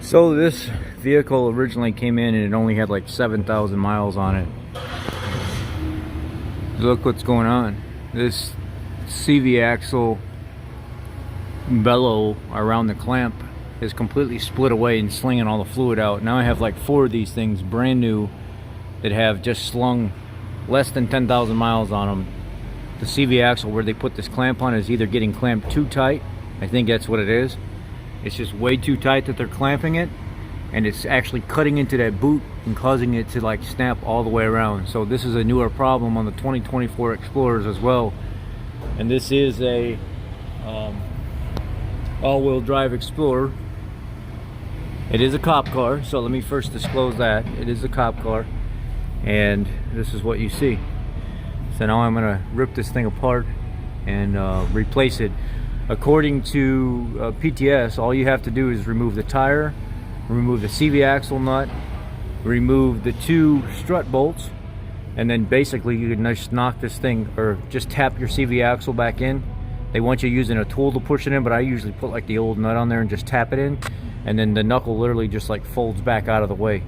So this vehicle originally came in and it only had like 7,000 miles on it. Look what's going on. This CV axle bellow around the clamp is completely split away and slinging all the fluid out. Now I have like 4 of these things brand new that have just slung less than 10,000 miles on them. The CV axle where they put this clamp on is either getting clamped too tight. I think that's what it is. It's just way too tight that they're clamping it, and it's actually cutting into that boot and causing it to like snap all the way around. So this is a newer problem on the 2024 Explorers as well. And this is a all-wheel drive Explorer. It is a cop car, so let me first disclose that. It is a cop car, and this is what you see. So now I'm gonna rip this thing apart and replace it. According to PTS, all you have to do is remove the tire, remove the CV axle nut, remove the 2 strut bolts, and then basically you can just knock this thing, or just tap your CV axle back in. They want you using a tool to push it in, but I usually put like the old nut on there and just tap it in, and then the knuckle literally just like folds back out of the way,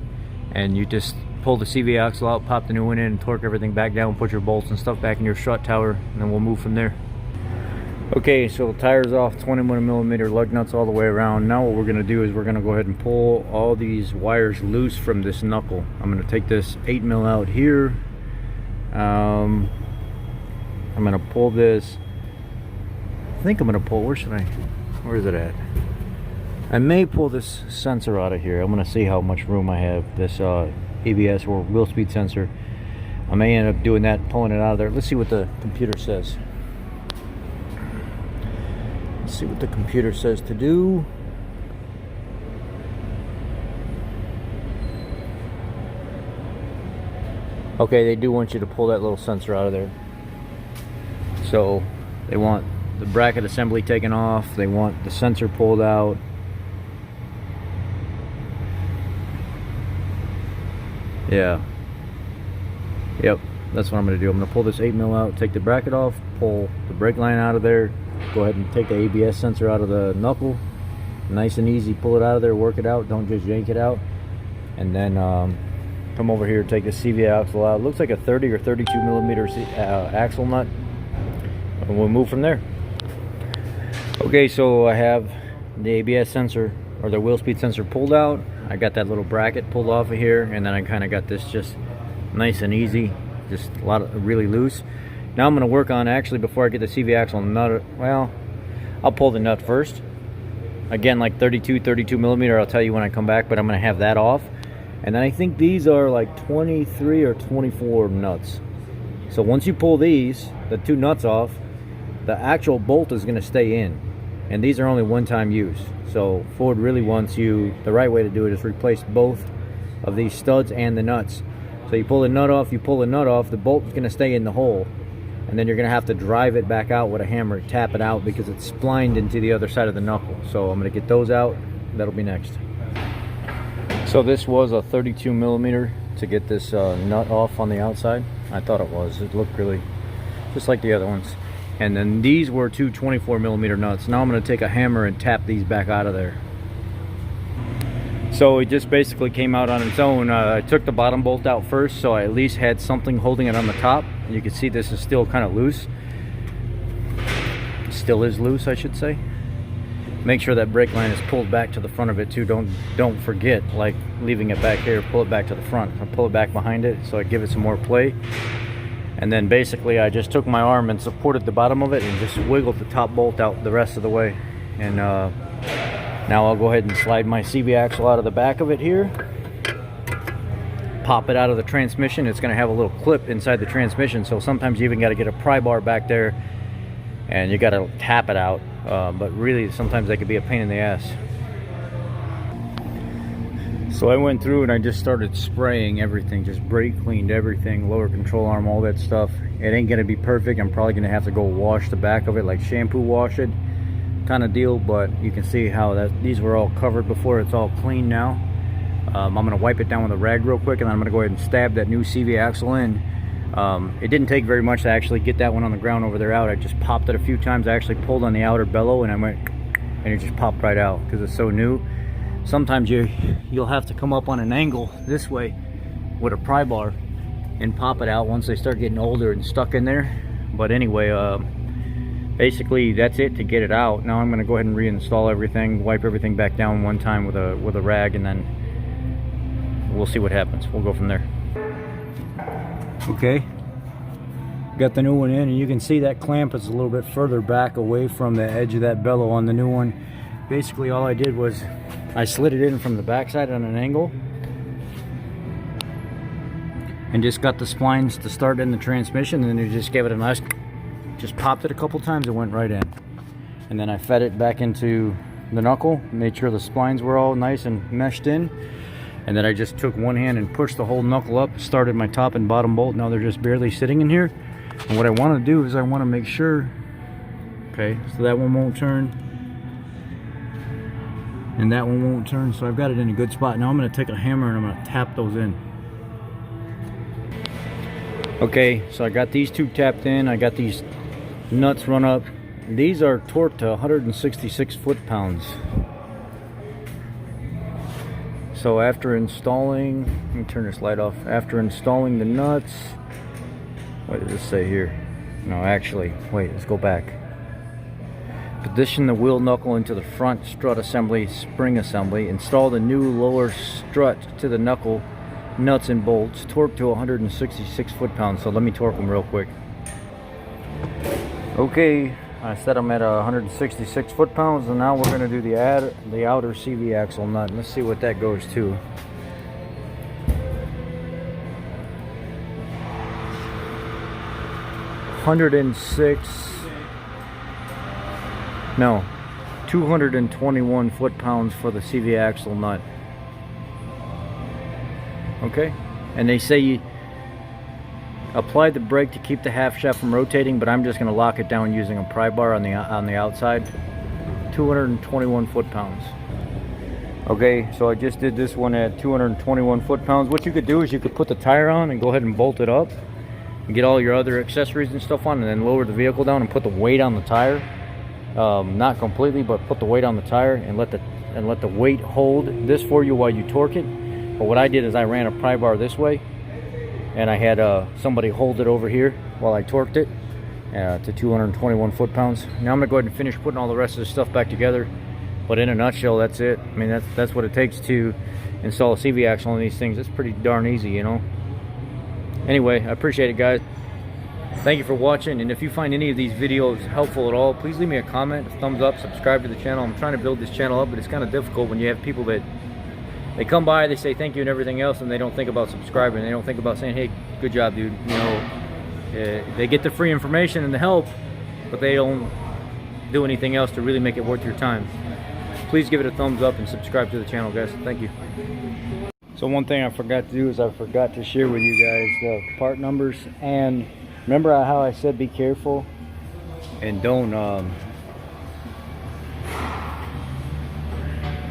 and you just pull the CV axle out, pop the new one in, and torque everything back down, put your bolts and stuff back in your strut tower, and then we'll move from there. Okay, so the tire's off, 21mm lug nuts all the way around. Now what we're going to do is we're going to go ahead and pull all these wires loose from this knuckle. I'm going to take this 8mm out here. I'm going to pull this. I think I'm going to pull, where is it at? I may pull this sensor out of here. I'm going to see how much room I have. This ABS or wheel speed sensor. I may end up doing that, pulling it out of there. Let's see what the computer says. See what the computer says to do. Okay, they do want you to pull that little sensor out of there. So they want the bracket assembly taken off, they want the sensor pulled out. Yeah. Yep, that's what I'm going to do. I'm going to pull this 8mm out, take the bracket off, pull the brake line out of there. Go ahead and take the ABS sensor out of the knuckle. Nice and easy, pull it out of there, work it out, don't just yank it out. And then come over here, take the CV axle out. It looks like a 30 or 32mm axle nut. And we'll move from there. Okay, so I have the ABS sensor, or the wheel speed sensor, pulled out. I got that little bracket pulled off of here, and then I kind of got this just nice and easy, just a lot of really loose. Now I'm going to work on, actually, before I get the CV axle nut, well, I'll pull the nut first. Again, like 32mm, I'll tell you when I come back, but I'm going to have that off. And then I think these are like 23 or 24 nuts. So once you pull these, the 2 nuts off, the actual bolt is going to stay in. And these are only one-time use. So Ford really wants you, the right way to do it is replace both of these studs and the nuts. So you pull the nut off, you pull the nut off, the bolt is going to stay in the hole. And then you're going to have to drive it back out with a hammer, tap it out, because it's splined into the other side of the knuckle. So I'm going to get those out. That'll be next. So this was a 32mm to get this nut off on the outside. I thought it was. It looked really just like the other ones. And then these were 2 24mm nuts. Now I'm going to take a hammer and tap these back out of there. So it just basically came out on its own. I took the bottom bolt out first, so I at least had something holding it on the top. You can see this is still kind of loose. Still is loose, I should say. Make sure that brake line is pulled back to the front of it too. Don't forget, like leaving it back here, pull it back to the front. I'll pull it back behind it so I give it some more play. And then basically I just took my arm and supported the bottom of it and just wiggled the top bolt out the rest of the way. And now I'll go ahead and slide my CV axle out of the back of it here. Pop it out of the transmission. It's going to have a little clip inside the transmission, so sometimes you even got to get a pry bar back there and you got to tap it out. But really, sometimes they could be a pain in the ass. So I went through and I just started spraying everything, just brake cleaned everything, lower control arm, all that stuff. It ain't going to be perfect. I'm probably going to have to go wash the back of it, like shampoo wash it kind of deal, but you can see how these were all covered before. It's all clean now. I'm going to wipe it down with a rag real quick, and then I'm going to go ahead and stab that new CV axle in. It didn't take very much to actually get that one on the ground over there out. I just popped it a few times. I actually pulled on the outer bellow and I went, and it just popped right out because it's so new. sometimes you'll have to come up on an angle this way with a pry bar and pop it out once they start getting older and stuck in there. But anyway, basically that's it to get it out. Now I'm going to go ahead and reinstall everything, wipe everything back down one time with a rag, and then we'll see what happens. We'll go from there. Okay, got the new one in, and you can see that clamp is a little bit further back away from the edge of that bellow on the new one. Basically all I did was I slid it in from the backside on an angle and just got the splines to start in the transmission, and then you just gave it a nice, just popped it a couple times and went right in. And then I fed it back into the knuckle, made sure the splines were all nice and meshed in, and then I just took one hand and pushed the whole knuckle up, started my top and bottom bolt. Now they're just barely sitting in here. And what I want to do is I want to make sure, okay, so that one won't turn and that one won't turn, so I've got it in a good spot. Now I'm going to take a hammer and I'm going to tap those in. Okay, so I got these two tapped in. I got these nuts run up. These are torqued to 166 foot-pounds. So after installing, let me turn this light off. After installing the nuts, what does this say here? No, actually, wait, let's go back. Position the wheel knuckle into the front strut assembly, spring assembly. Install the new lower strut to the knuckle, nuts and bolts. Torque to 166 foot-pounds. So let me torque them real quick. Okay, I set them at 166 foot-pounds, and now we're going to do the outer CV axle nut. Let's see what that goes to. No, 221 foot-pounds for the CV axle nut. Okay, and they say you apply the brake to keep the half shaft from rotating, but I'm just going to lock it down using a pry bar on the outside. 221 foot-pounds. Okay, so I just did this one at 221 foot-pounds. What you could do is you could put the tire on and go ahead and bolt it up and get all your other accessories and stuff on, and then lower the vehicle down and put the weight on the tire. Not completely, but put the weight on the tire and let the weight hold this for you while you torque it. But what I did is I ran a pry bar this way, and I had somebody hold it over here while I torqued it to 221 foot-pounds. Now I'm gonna go ahead and finish putting all the rest of the stuff back together. But in a nutshell, that's it. I mean, that's what it takes to install a CV axle on these things. It's pretty darn easy, you know. Anyway, I appreciate it, guys. Thank you for watching, and if you find any of these videos helpful at all, please leave me a comment, a thumbs up, subscribe to the channel. I'm trying to build this channel up, but it's kind of difficult when you have people that they come by, they say thank you and everything else, and they don't think about subscribing. They don't think about saying, hey, good job, dude. You know, they get the free information and the help, but they don't do anything else to really make it worth your time. Please give it a thumbs up and subscribe to the channel, guys. Thank you. So one thing I forgot to do is I forgot to share with you guys the part numbers. And remember how I said be careful and don't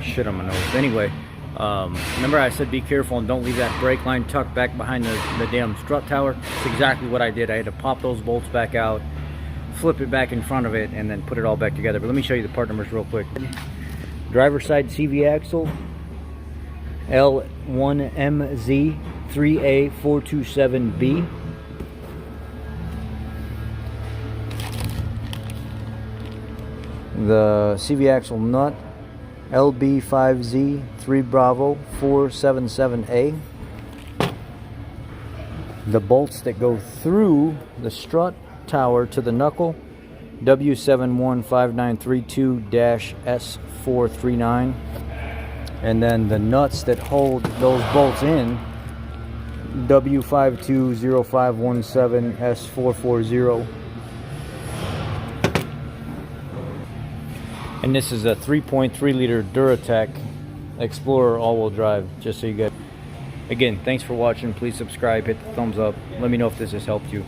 shit on my nose. Anyway, remember I said be careful and don't leave that brake line tucked back behind the damn strut tower? That's exactly what I did. I had to pop those bolts back out, flip it back in front of it, and then put it all back together. But let me show you the part numbers real quick. Driver side CV axle L1MZ 3A427B. The CV axle nut LB5Z 3 Bravo 477A. The bolts that go through the strut tower to the knuckle W715932-S439. And then the nuts that hold those bolts in W520517-S440. And this is a 3.3 liter Duratec Explorer all-wheel drive, just so you get. Again, thanks for watching. Please subscribe, hit the thumbs up. Let me know if this has helped you.